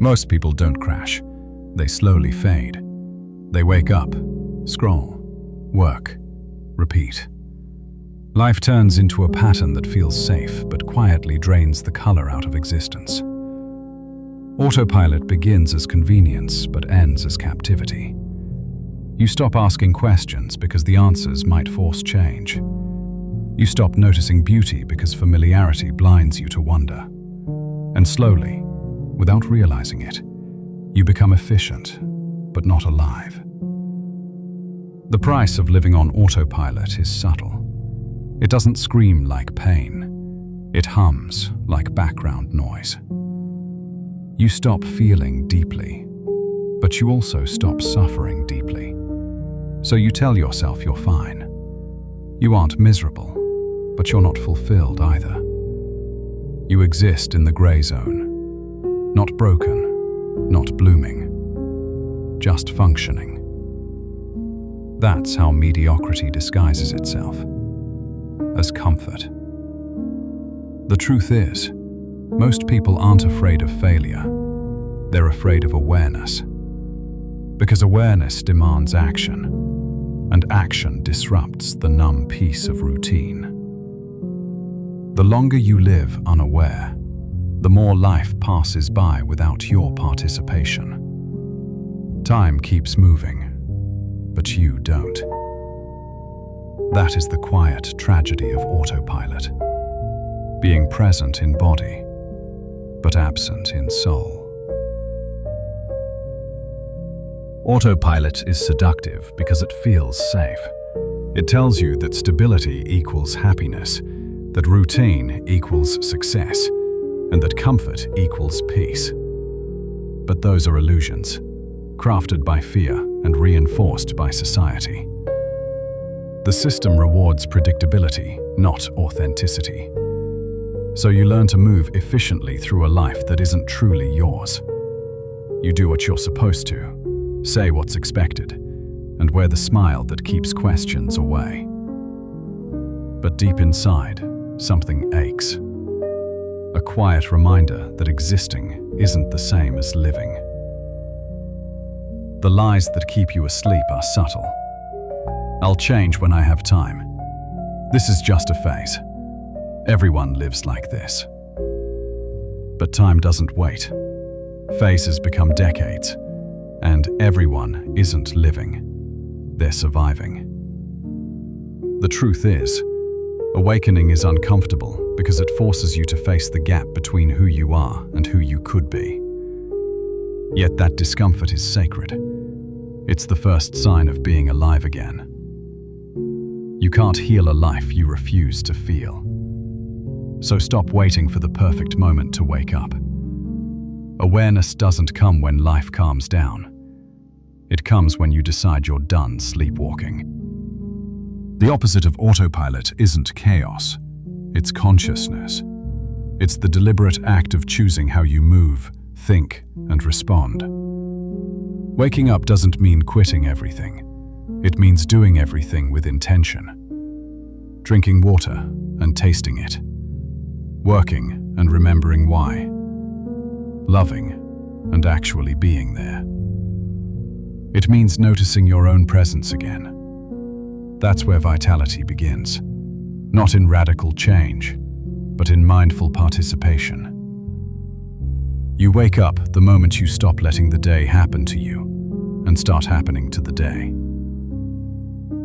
Most people don't crash. They slowly fade. They wake up, scroll, work, repeat. Life turns into a pattern that feels safe but quietly drains the color out of existence. Autopilot begins as convenience but ends as captivity. You stop asking questions because the answers might force change. You stop noticing beauty because familiarity blinds you to wonder. And slowly, without realizing it, you become efficient but not alive. The price of living on autopilot is subtle. It doesn't scream like pain. It hums like background noise. You stop feeling deeply, but you also stop suffering deeply. So you tell yourself you're fine. You aren't miserable, but you're not fulfilled either. You exist in the gray zone, not broken, not blooming, just functioning. That's how mediocrity disguises itself, as comfort. The truth is, most people aren't afraid of failure. They're afraid of awareness. Because awareness demands action, and action disrupts the numb peace of routine. The longer you live unaware, the more life passes by without your participation. Time keeps moving, but you don't. That is the quiet tragedy of autopilot. Being present in body, but absent in soul. Autopilot is seductive because it feels safe. It tells you that stability equals happiness, that routine equals success, and that comfort equals peace. But those are illusions, crafted by fear and reinforced by society. The system rewards predictability, not authenticity. So you learn to move efficiently through a life that isn't truly yours. You do what you're supposed to, say what's expected, and wear the smile that keeps questions away. But deep inside, something aches. A quiet reminder that existing isn't the same as living. The lies that keep you asleep are subtle. I'll change when I have time. This is just a phase. Everyone lives like this. But time doesn't wait. Phases become decades, and everyone isn't living. They're surviving. The truth is, awakening is uncomfortable because it forces you to face the gap between who you are and who you could be. Yet that discomfort is sacred. It's the first sign of being alive again. You can't heal a life you refuse to feel. So stop waiting for the perfect moment to wake up. Awareness doesn't come when life calms down. It comes when you decide you're done sleepwalking. The opposite of autopilot isn't chaos. It's consciousness. It's the deliberate act of choosing how you move, think, and respond. Waking up doesn't mean quitting everything. It means doing everything with intention. Drinking water and tasting it. Working and remembering why. Loving and actually being there. It means noticing your own presence again. That's where vitality begins. Not in radical change, but in mindful participation. You wake up the moment you stop letting the day happen to you and start happening to the day.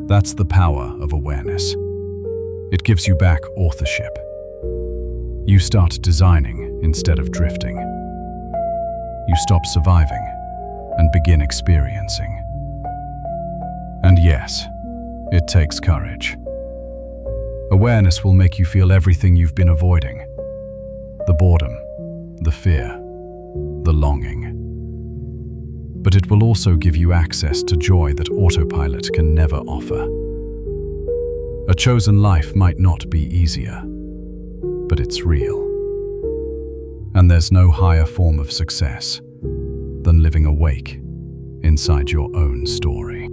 That's the power of awareness. It gives you back authorship. You start designing instead of drifting. You stop surviving and begin experiencing. And yes, it takes courage. Awareness will make you feel everything you've been avoiding. The boredom, the fear, the longing. But it will also give you access to joy that autopilot can never offer. A chosen life might not be easier, but it's real. And there's no higher form of success than living awake inside your own story.